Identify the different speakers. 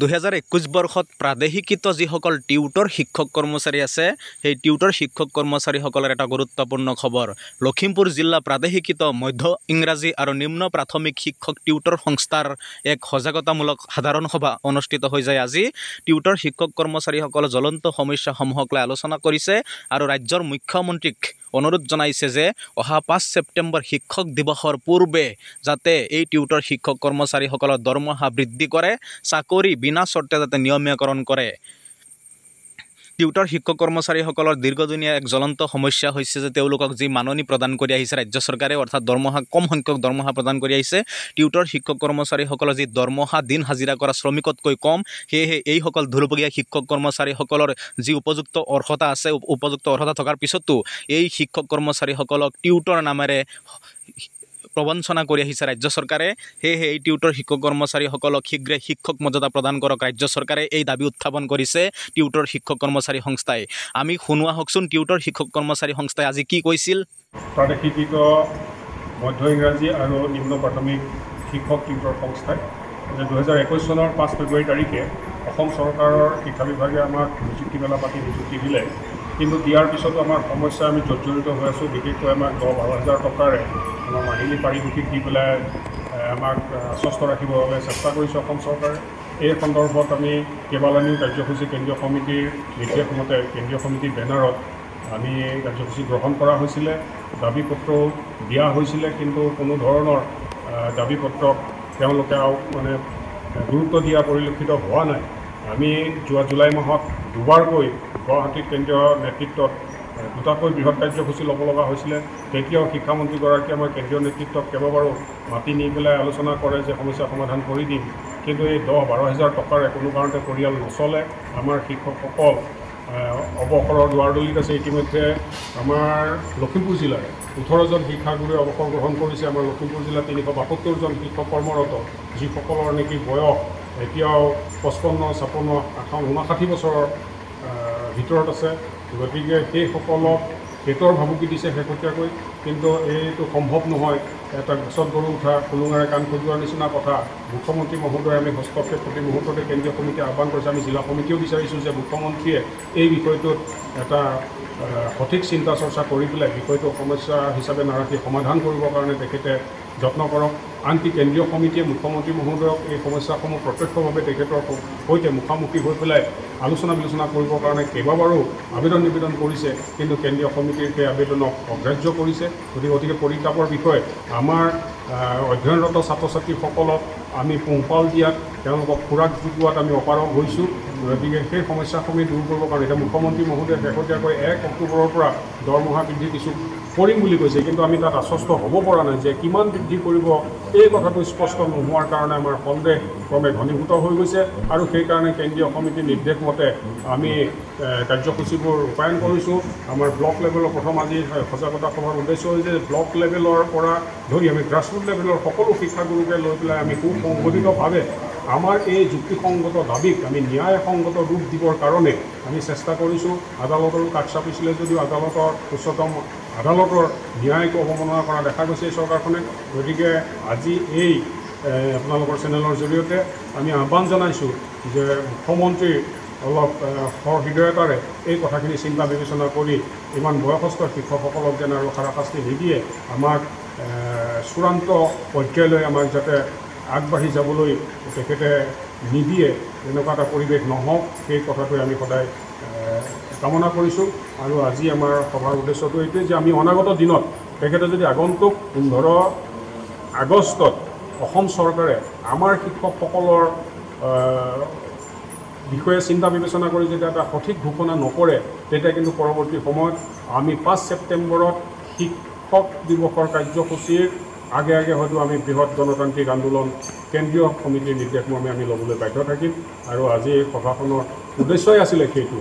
Speaker 1: 2021 বৰ্ষত প্ৰাদেশিকৃত যিসকল টিউটৰ শিক্ষক কৰ্মচাৰী আছে সেই টিউটৰ শিক্ষক কৰ্মচাৰীসকলৰ এটা গুৰুত্বপূৰ্ণ খবৰ। লখিমপুৰ জিলা প্ৰাদেশিকৃত মধ্য ইংৰাজী আৰু নিম্ন প্ৰাথমিক শিক্ষক টিউটৰ সংস্থাৰ এক সজাগতামূলক সাধাৰণ সভা অনুষ্ঠিত হৈ যায় আজি। টিউটৰ শিক্ষক কৰ্মচাৰীসকলে জ্বলন্ত সমস্যাসমূহক লৈ আলোচনা কৰিছে আৰু ৰাজ্যৰ মুখ্যমন্ত্ৰীক অনুৰোধ জনাইছে যে অহা 5 ছেপ্টেম্বৰ শিক্ষক দিৱসৰ পূৰ্বে যাতে এই টিউটৰ শিক্ষক কৰ্মচাৰীসকলৰ দৰমহা বৃদ্ধি কৰে, চাকৰি বিনা চৰ্তে যাতে নিয়মীয়াকৰণ কৰে। টিউটৰ শিক্ষক কৰ্মচাৰীসকলৰ দীৰ্ঘদিনীয়া এক জ্বলন্ত সমস্যা হৈছে যে তেওঁলোকক যি মাননি প্ৰদান কৰি আহিছে ৰাজ্য চৰকাৰে, অৰ্থাৎ দৰমহা কম সংখ্যক দৰমহা প্ৰদান কৰি আহিছে। টিউটৰ শিক্ষক কৰ্মচাৰীসকলৰ যি দৰমহা দিন হাজিৰা কৰা শ্ৰমিকতকৈ কম, সেয়েহে এইসকল ধুলপৰীয়া শিক্ষক কৰ্মচাৰীসকলৰ যি উপযুক্ত অৰ্হতা আছে, উপযুক্ত অৰ্হতা থকাৰ পিছতো এই শিক্ষক কৰ্মচাৰীসকলক টিউটৰ নামেৰে প্ৰবঞ্চনা কৰি আহিছে ৰাজ্য চৰকাৰে। সেয়েহে এই টিউটৰ শিক্ষক কৰ্মচাৰীসকলক শীঘ্ৰে শিক্ষক মৰ্যাদা প্ৰদান কৰক ৰাজ্য চৰকাৰে, এই দাবী উত্থাপন কৰিছে টিউটৰ শিক্ষক কৰ্মচাৰী সংস্থাই। আমি শুনোৱা হওকচোন টিউটৰ শিক্ষক কৰ্মচাৰী সংস্থাই আজি কি কৈছিল।
Speaker 2: প্ৰাদেশিকৃত মধ্য ইংৰাজী আৰু নিম্ন প্ৰাথমিক শিক্ষক টিউটৰ সংস্থাই 2021 চনৰ 5 ফেব্ৰুৱাৰী তাৰিখে অসম চৰকাৰৰ শিক্ষা বিভাগে আমাক নিযুক্তি মেলা পাতি নিযুক্তি দিলে, কিন্তু দিয়াৰ পিছতো আমাৰ সমস্যা আমি জৰ্জৰিত হৈ আছোঁ। বিশেষকৈ আমাক 10-12 হাজাৰ টকাৰে আমাৰ মাহিলী পাৰিতোষিক দি পেলাই আমাক আশ্বস্ত ৰাখিবৰ বাবে চেষ্টা কৰিছে অসম চৰকাৰে। এই সন্দৰ্ভত আমি কেইবালানিও কাৰ্যসূচী কেন্দ্ৰীয় সমিতিৰ নিৰ্দেশমতে কেন্দ্ৰীয় সমিতিৰ বেনাৰত আমি কাৰ্যসূচী গ্ৰহণ কৰা হৈছিলে, দাবী পত্ৰও দিয়া হৈছিলে, কিন্তু কোনো ধৰণৰ দাবী পত্ৰক তেওঁলোকে গুৰুত্ব দিয়া পৰিলক্ষিত হোৱা নাই। আমি যোৱা জুলাই মাহত দুবাৰকৈ গুৱাহাটীত কেন্দ্ৰীয় নেতৃত্বত দুটাকৈ বৃহৎ কাৰ্যসূচী ল'ব লগা হৈছিলে। তেতিয়াও শিক্ষামন্ত্ৰীগৰাকীয়ে আমাৰ কেন্দ্ৰীয় নেতৃত্বক কেইবাবাৰো মাতি নি পেলাই আলোচনা কৰে যে সমস্যা সমাধান কৰি দিম, কিন্তু এই 10-12 হাজাৰ টকাৰে কোনো কাৰণতে পৰিয়াল নচলে। আমাৰ শিক্ষকসকল অৱসৰৰ দুৱাৰদলিত আছে। ইতিমধ্যে আমাৰ লখিমপুৰ জিলাৰ 18জন শিক্ষাগুৰুৱে অৱসৰ গ্ৰহণ কৰিছে। আমাৰ লখিমপুৰ জিলাত 372জন শিক্ষক কৰ্মৰত, যিসকলৰ নেকি বয়স এতিয়াও 55, 56, 58, 59 বছৰৰ ভিতৰত আছে। গতিকে সেইসকলক পেটৰ ভাবুকি দিছে শেহতীয়াকৈ, কিন্তু এইটো সম্ভৱ নহয়। এটা গছত গৰু উঠা কুলুঙাৰে কাণ খজোৱাৰ নিচিনা কথা। মুখ্যমন্ত্ৰী মহোদয়ে আমি হস্তক্ষেপ প্ৰতি মুহূৰ্ততে কেন্দ্ৰীয় সমিতিয়ে আহ্বান কৰিছে। আমি জিলা সমিতিও বিচাৰিছোঁ যে মুখ্যমন্ত্ৰীয়ে এই বিষয়টোত এটা সঠিক চিন্তা চৰ্চা কৰি পেলাই বিষয়টো সমস্যা হিচাপে নাৰাখি সমাধান কৰিবৰ কাৰণে তেখেতে যত্ন কৰক। আনকি কেন্দ্ৰীয় সমিতিয়ে মুখ্যমন্ত্ৰী মহোদয়ক এই সমস্যাসমূহ প্ৰত্যক্ষভাৱে তেখেতৰ সৈতে মুখামুখি হৈ পেলাই আলোচনা বিলোচনা কৰিবৰ কাৰণে কেইবাবাৰো আবেদন নিবেদন কৰিছে, কিন্তু কেন্দ্ৰীয় সমিতিৰ সেই আবেদনক অগ্ৰাহ্য কৰিছে। গতিকে পৰিতাপৰ বিষয়। আমাৰ অধ্যয়নৰত ছাত্ৰ ছাত্ৰীসকলক আমি পোহপাল দিয়াত, তেওঁলোকক খোৰাক যোগোৱাত আমি অপাৰগ হৈছোঁ। গতিকে সেই সমস্যাসমূহ দূৰ কৰিবৰ কাৰণে এতিয়া মুখ্যমন্ত্ৰী মহোদয়ে শেহতীয়াকৈ 1 অক্টোবৰৰ পৰা দৰমহা বৃদ্ধি কিছু কৰিম বুলি কৈছে, কিন্তু আমি তাত আশ্বস্ত হ'ব পৰা নাই যে কিমান বৃদ্ধি কৰিব। এই কথাটো স্পষ্ট নোহোৱাৰ কাৰণে আমাৰ সন্দেহ ক্ৰমে ঘনীভূত হৈ গৈছে, আৰু সেইকাৰণে কেন্দ্ৰীয় সমিতিৰ নিৰ্দেশ মতে আমি কাৰ্যসূচীবোৰ ৰূপায়ণ কৰিছোঁ। আমাৰ ব্লক লেভেলৰ প্ৰথম আজি সজাগতা সভাৰ উদ্দেশ্য হৈছে যে ব্লক লেভেলৰ পৰা ধৰি আমি গ্ৰাছৰুট লেভেলৰ সকলো শিক্ষাগুৰুকে লৈ পেলাই আমি সুসংগঠিতভাৱে আমাৰ এই যুক্তিসংগত দাবীক আমি ন্যায়সংগত ৰূপ দিবৰ কাৰণে আমি চেষ্টা কৰিছোঁ। আদালতৰো কাষ চাপিছিলে যদিও আদালতৰ উচ্চতম আদালতৰ ন্যায়ক অৱমাননা কৰা দেখা গৈছে এই চৰকাৰখনে। গতিকে আজি এই আপোনালোকৰ চেনেলৰ জৰিয়তে আমি আহ্বান জনাইছোঁ যে মুখ্যমন্ত্ৰীৰ অলপ সহৃদয়তাৰে এই কথাখিনি চিন্তা বিবেচনা কৰি ইমান বয়সস্থ শিক্ষকসকলক যেন আৰু হাৰাশাস্তি নিদিয়ে, আমাক চূড়ান্ত পৰ্যায়লৈ আমাক যাতে আগবাঢ়ি যাবলৈ তেখেতে নিদিয়ে, এনেকুৱা এটা পৰিৱেশ নহওক, সেই কথাটোৱে আমি সদায় কামনা কৰিছোঁ। আৰু আজি আমাৰ সভাৰ উদ্দেশ্যটো এইটোৱে যে আমি অনাগত দিনত তেখেতে যদি আগন্তুক 15 আগষ্টত অসম চৰকাৰে আমাৰ শিক্ষকসকলৰ বিষয়ে চিন্তা বিবেচনা কৰি যেতিয়া এটা সঠিক ঘোষণা নকৰে, তেতিয়া কিন্তু পৰৱৰ্তী সময়ত আমি 5 ছেপ্টেম্বৰত শিক্ষক দিৱসৰ কাৰ্যসূচীৰ আগে হয়তো আমি বৃহৎ গণতান্ত্ৰিক আন্দোলন কেন্দ্ৰীয় সমিতিৰ নিৰ্দেশমৰ্মে আমি ল'বলৈ বাধ্য থাকিম। আৰু আজি এই সভাখনৰ উদ্দেশ্যই আছিলে সেইটো।